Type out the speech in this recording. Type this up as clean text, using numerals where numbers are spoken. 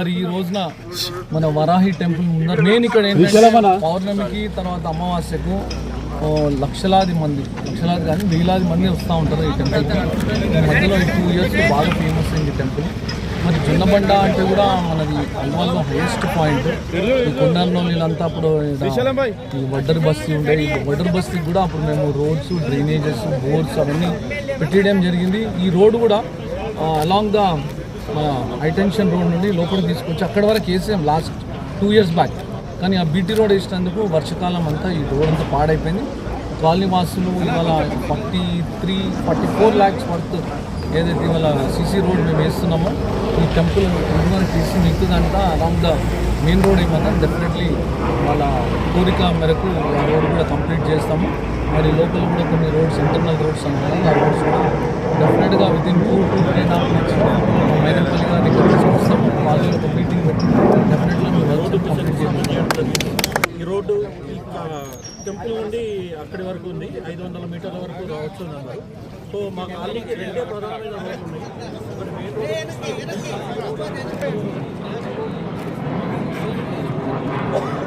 మరి ఈ రోజున మన వరాహి టెంపుల్ ముందర నేను ఇక్కడ ఏంటంటే పౌర్ణమికి తర్వాత అమావాస్యకు లక్షలాది కానీ వేలాది మంది వస్తూ ఉంటారు ఈ టెంపుల్కి. ఈ మధ్యలో 2 years బాగా ఫేమస్ అయింది టెంపుల్. మరి జొన్నబండ అంటే కూడా మనది అల్వాల్లో హైయెస్ట్ పాయింట్. ఈ కొండల్లో నీళ్ళంతా అప్పుడు ఈ వడ్డర్ బస్తీ ఉండే, ఈ వడ్డర్ బస్తీకి కూడా అప్పుడు మేము రోడ్స్, డ్రైనేజెస్, బోర్డ్స్ అవన్నీ పెట్టేయడం జరిగింది. ఈ రోడ్డు కూడా అలాంగ్ ద మన హైటెన్షన్ రోడ్ నుండి లోపలికి తీసుకొచ్చి అక్కడి వరకు వేసాం లాస్ట్ 2 years బ్యాక్. కానీ ఆ బీటీ రోడ్ వేసినందుకు వర్షాకాలం అంతా ఈ రోడ్ అంతా పాడైపోయింది. కాలనీ వాసులు ఇవాళ 44 lakhs వర్త్ ఏదైతే ఇవాళ సీసీ రోడ్ మేము వేస్తున్నామో ఈ టెంపుల్ తీసి మిగతాదంతా అలాంగ్ ద మెయిన్ రోడ్ ఏమన్నా డెఫినెట్లీ వాళ్ళ కోరిక మేరకు ఆ రోడ్ కూడా కంప్లీట్ చేస్తాము. మరి లోకల్ కూడా కొన్ని రోడ్స్, ఇంటర్నల్ రోడ్స్ అంటున్నాం, ఆ రోడ్స్ కూడా డెఫినెట్గా వితిన్ 2-2.5 months మైనంపల్లి గారి దగ్గర తీసుకొస్తాము. వాళ్ళు ఒక మీటింగ్ పెట్టి డెఫినెట్గా మేము వర్క్ కంప్లీట్ చేస్తాం. ఈ రోడ్డు టెంపుల్ నుండి అక్కడి వరకు ఉంది, 500 మీటర్ల వరకు రావచ్చు అన్నారు. సో మా కాలనీకి 2 ప్రధానమైన రోడ్లు ఉన్నాయి. ఒకటి మెయిన్ రోడ్